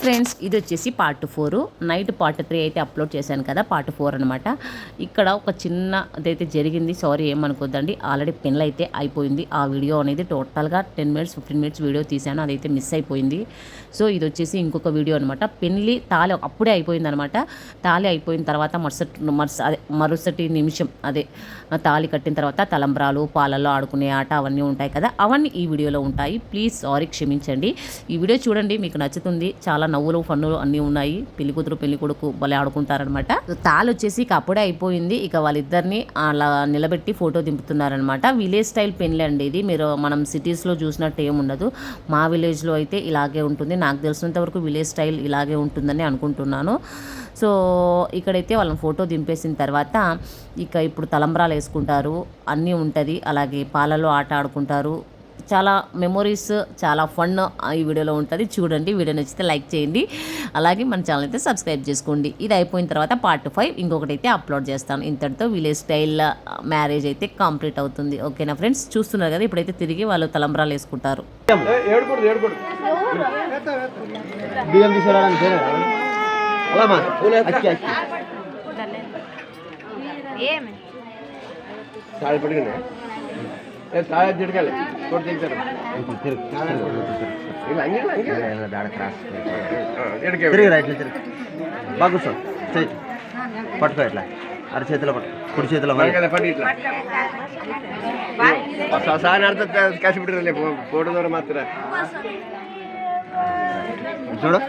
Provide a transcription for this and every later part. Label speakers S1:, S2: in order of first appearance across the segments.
S1: Friends, ఇది వచ్చేసి part 4. Night part 3 అయితే అప్లోడ్ చేశాను కదా, పార్ట్ 4 అనమాట. ఇక్కడ ఒక చిన్న అదైతే జరిగింది, సారీ ఏమనుకోద్దండి. ఆల్రెడీ పెన్లు అయితే అయిపోయింది. ఆ వీడియో అనేది టోటల్గా 10 మినిట్స్ 15 మినిట్స్ వీడియో తీశాను, అదైతే మిస్ అయిపోయింది. సో ఇది వచ్చేసి ఇంకొక వీడియో అనమాట. పెళ్లి తాళి అప్పుడే అయిపోయింది అనమాట. తాళి అయిపోయిన తర్వాత మరుసటి నిమిషం అదే తాళి కట్టిన తర్వాత తలంబ్రాలు, పాలల్లో ఆడుకునే ఆట అవన్నీ ఉంటాయి కదా, అవన్నీ ఈ వీడియోలో ఉంటాయి. ప్లీజ్ సారీ, క్షమించండి. ఈ వీడియో చూడండి, మీకు నచ్చుతుంది. చాలా నవ్వులు ఫన్నులు అన్నీ ఉన్నాయి. పెళ్లి కూతురు పెళ్లి కొడుకు భలే ఆడుకుంటారనమాట. తాళి వచ్చేసి ఇక అప్పుడే అయిపోయింది. ఇక వాళ్ళిద్దరిని అలా నిలబెట్టి ఫోటో దింపుతున్నారనమాట. విలేజ్ స్టైల్ పెళ్లి అండి ఇది. మీరు మనం సిటీస్లో చూసినట్టు ఏముండదు. మా విలేజ్లో అయితే ఇలాగే ఉంటుంది. నాకు తెలిసినంత వరకు విలేజ్ స్టైల్ ఇలాగే ఉంటుందని అనుకుంటున్నాను. సో ఇక్కడైతే వాళ్ళని ఫోటో దింపేసిన తర్వాత ఇక ఇప్పుడు తలంబ్రాలు వేసుకుంటారు, అన్నీ ఉంటుంది. అలాగే పాలలో ఆట ఆడుకుంటారు. చాలా మెమొరీస్, చాలా ఫన్ ఈ వీడియోలో ఉంటుంది. చూడండి, వీడియో నచ్చితే లైక్ చేయండి. అలాగే మన ఛానల్ అయితే సబ్స్క్రైబ్ చేసుకోండి. ఇది అయిపోయిన తర్వాత పార్ట్ 5 ఇంకొకటి అయితే అప్లోడ్ చేస్తాను. ఇంతటితో విలేజ్ స్టైల్ మ్యారేజ్ అయితే కంప్లీట్ అవుతుంది. ఓకేనా ఫ్రెండ్స్, చూస్తున్నారు కదా. ఇప్పుడైతే తిరిగి వాళ్ళు తలంబ్రాలు వేసుకుంటారు.
S2: జిడకాలి బాగా కూర్చో, పట్టుకో ఇట్లా అర చేతిలో పట్టు, కుడి చేతిలో పట్టి ఇట్లా కాసి బిడ్డలే ఫోటో ద్వారా మాత్రం చూడు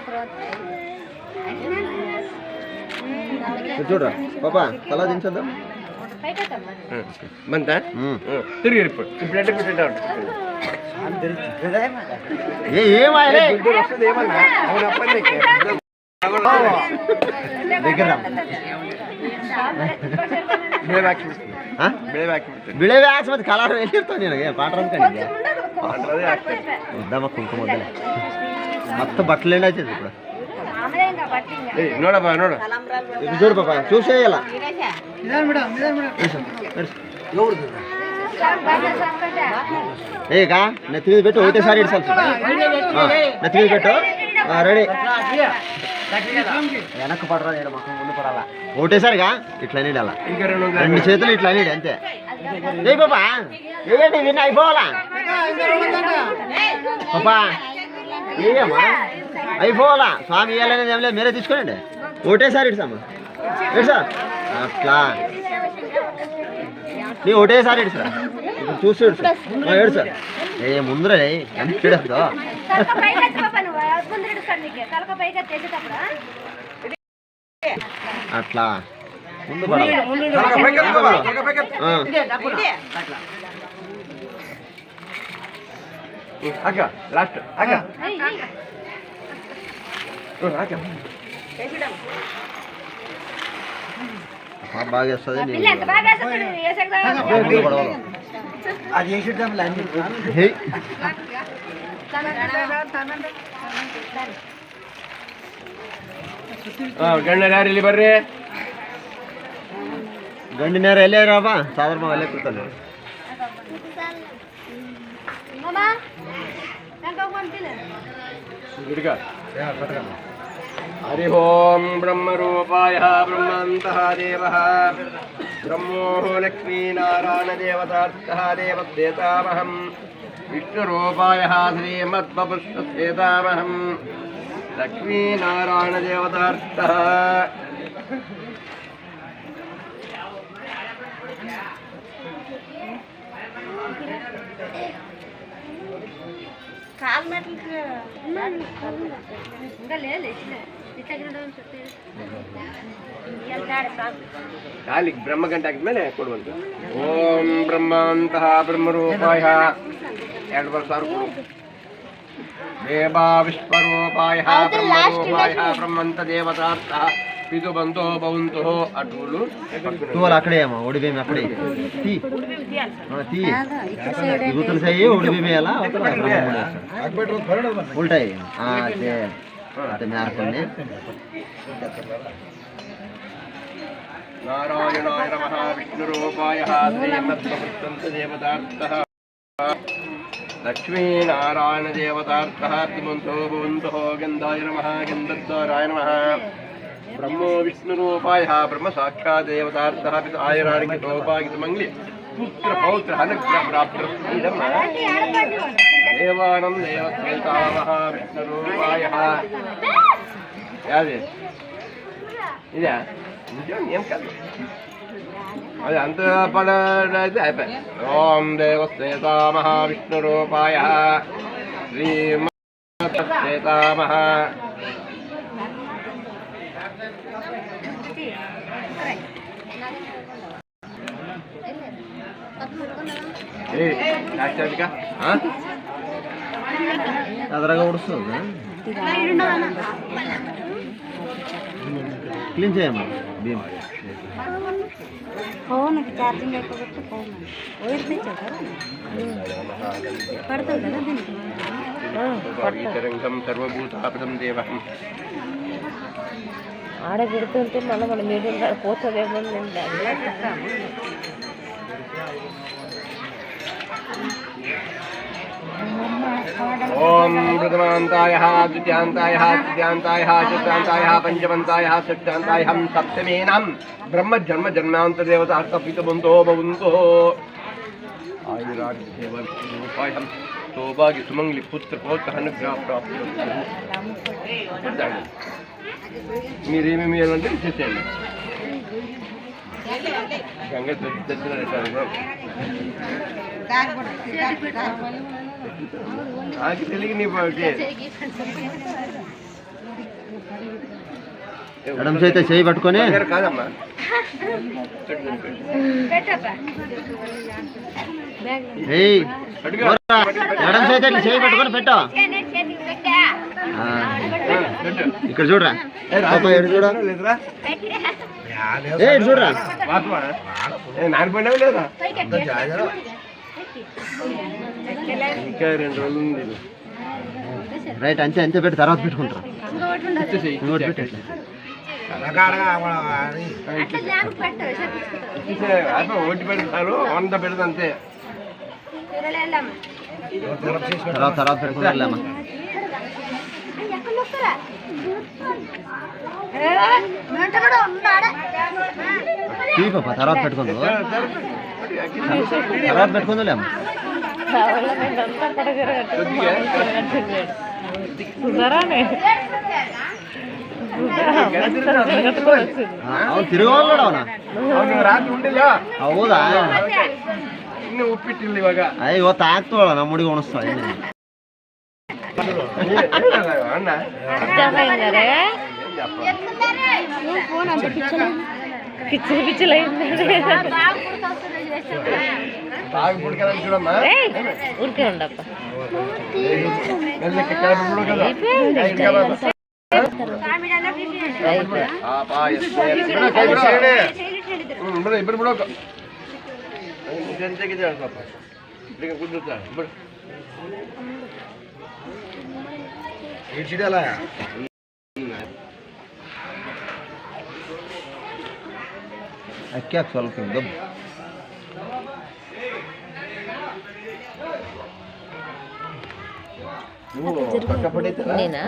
S2: చూడరా పాపా తలా దించొద్దాం మంతా తిరిగి ఇప్పుడు ఏమన్నా బిಳೆ వ్యాక్స్ మధ్య కలర్ వెళ్ళిస్తాను నేను పాట వద్దామా కుంకుమ వద్దలే మొత్తం బట్టలు ఏంటి అవుతుంది ఇప్పుడు. ನೋಡಪ್ಪ ನೋಡು చూడు పాప చూసేయాల ఏకా నెత్తి మీద పెట్టు ఒకటేసారి ఇడ్చాలి. నెత్తి మీద పెట్టు, రెడీ. వెనక్కు పడరా, మొత్తం ముందు పడాలా. ఒకటేసారిగా ఇట్లా నీడు, అలా 2 చేతులు ఇట్లా నీడు అంతే. ఏ పాపా ఏంటి విన్న అయిపోవాలా పాపా, ఏమా అయిపోవాలా. స్వామి ఇవ్వాలనేది ఏం లేదు, మీరే తీసుకోండి. ఒకటేసారి ఇడ్సాము ఇడ్సా అట్లా నీ ఒకటేసారి ఇడ్సా. ఇప్పుడు చూసి ఇడ్సా ఏడుసా. ఏ ముందర ఎంత ఇడద్దు అట్లా ముందు పడాలి. అక్క లాస్ట్ అక్క బాగా వేస్తుంది. ಗಂಡನೇರ ಬರ್ರಿ, ಗಂಡಿನೇರ ಎಲ್ಲೇ ರಾಬ ಸಾಧಾರಣ ಎಲ್ಲೇ ಕೂತಲ್ಲ. हरि ओं ब्रह्मरूपाय ब्रह्मान्तः देवः ब्रह्मो लक्ष्मीनारायणदेवतार्थः देवदेवतामहं विष्णुरूपाय श्रीमद्वपुष्पसेतामहं लक्ष्मीनारायणदेवतार्थः ಬ್ರಹ್ಮಗಂಟೆ ಆಗಿದ್ಮೇಲೆ ಕೊಡುವಂತ. ಓಂ ಬ್ರಹ್ಮಾಂತಹ ಬ್ರಹ್ಮರೂಪಾಯ 2 ವರ್ಷ ಕೊಡು. ದೇವಾ ವಿಶ್ವರೂಪಾಯ ಬ್ರಹ್ಮರೂಪಾಯ ಬ್ರಹ್ಮಂತ ದೇವತಾರ್ಥಃ పిదు బంతో భవంతో అటులు తోలు అక్కడే అమ్మా ఒడిబేమి అక్కడే తీ తీ యూతులు సయ్యి ఒడిబేమి ఎలా ఉంటాయి అదే అదే మేరకొన్ని. నారాయణాయ నమః విష్ణురూపాయ శ్రీమద్భక్తంత దేవతార్థః
S3: లక్ష్మీనారాయణ దేవతార్థమంతో భవంతో గంధాయ నమః గంధద్వారాయ నమః బ్రహ్మో విష్ణురూపాయ బ్రహ్మ సాక్షాత్ దేవతార్థ ఆయరానికి సౌభాగ్య మంగళి పుత్ర పౌత్ర అనుగ్రహ ప్రాప్తిరం దేవానం దేవతామహ విష్ణురూపాయ యాదే ఇదా ఏం కాదు అది అంత పడైతే అయిపోయి ఓం దేవసేతామహ విష్ణురూపాయ శ్రీమతసేతామహ
S2: అదరగా ఉడుస్తుంది క్లీన్ చేయమ్మా భీమ్
S4: ఫోన్ ఛార్జింగ్ అయిపోతే ఫోన్ వైర్ తెచ్చాడు పడుతుంది కదా దీనికి
S3: సర్వభూతాపదం దేవం
S1: ఆడ పెడుతుంటే మళ్ళీ మన మీడియం పోతుందేమో
S3: ఓం ప్రథమాంతాయ ద్వితీయాంతాయ తృతీయాంతాయ చతుర్థాంతాయ పంచమంతాయ షష్ఠాంతాయ సప్తమేనాం బ్రహ్మ జన్మ జన్మాంత దేవత అర్థపితమంతో భవంతో ఆయురాగ్యం సౌభాగ్య సుమంగళి పుత్ర పౌత్ర అనుగ్రహ ప్రాప్తి మీరేమేమి ఇవ్వాలంటే ఇచ్చేసేయండి గంగ నాకు తెలియక నీ
S2: ఎడం చేత చేయి పట్టుకొని
S3: కాదమ్మా
S2: ఏయ్ ఎడం చేత చేయి పట్టుకొని పెట్టు ఇక్కడ చూడరా చూడ చూడరా
S3: నానిపోయినావు లేదా ఇంకా 2 రోజులు ఉంది
S2: రైట్ అంతే అంతే పెట్టి తర్వాత పెట్టుకుంటారా ఇంకోటి పెట్టండి
S3: ఓటి పెడతారు 100 పెడతా అంతే
S2: తర్వాత పెట్టుకుంటారులేమ్మా తీ పాప తర్వాత పెట్టుకుందు తర్వాత పెట్టుకుందులేమ్మా అవును తిరగవాళ్ళు అవునా
S3: ರಾತ್ರಿ ಉಂಡಿಲ್ಲ
S2: ಹೌದಾ
S3: ಇನ್ನು ಉಪ್ಪಿಟ್ಟಿಲ್ಲ ಇವಾಗ
S2: ಅಯ್ಯ ಇವತ್ತು ಆಗ್ತವಲ್ಲ ನಮ್ಮ ಹುಡುಗಿ ಉಣಿಸ್ತಾಳ
S3: ಅಣ್ಣ బాగా పుడకదని చూడమ్మా
S1: ఊరికే ఉండప్ప
S3: ఇబ్బరు బిಡೋಕ ಜಂತೆಗಿದೆ ಪಾಪ ಈಗ ಕುದ್ದುತ್ತಾ ಇಬ್ಬರು ಇಡ್ಸಿಡಲ್ಲ
S2: ಅಕ್ಕಿ ಹಾಕಿ ಸ್ವಲ್ಪ ಗಬ್ಬು
S1: నేనా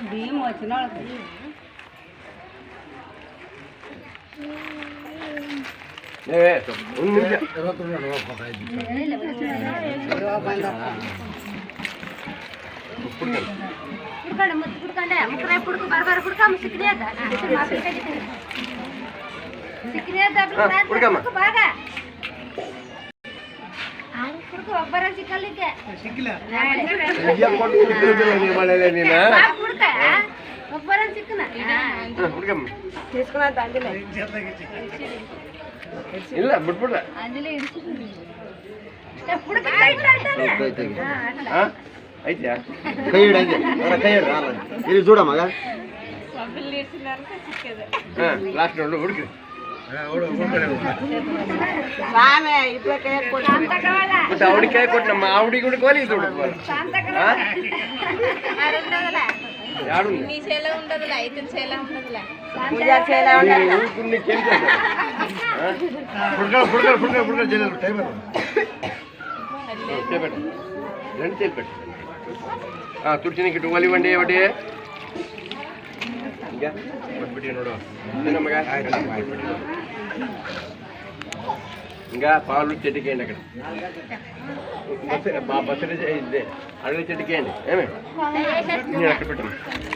S4: బియ్యం వచ్చిన
S3: ಇಲ್ಲ ಬಿಟ್ಬಿಡ್ರ ಐತ್ಯಾ
S2: ಕೈ ಇಡಂಗೆ ಕೈ ಇಡ್ರ ಇಲ್ಲಿ చూడ ಮಗ
S3: లాస్ట్ రెండు ఉడికి ఆవిడికాయ కొట్టిన మా ఆవిడ కూడా కోలి ఇది ఉడుకోవాలి రెండు చేపెట్టు తుడిచి నీకు టువల్ ఇవ్వండి ఒకటి ఇంకా కొట్టిపెట్టి ನೋಡು ఇంకా పాలు చెట్టుకేయండి అక్కడ బస్సు ఇదే అడవి చెట్టుకేయండి ఏమే నేను అక్కడ పెట్టండి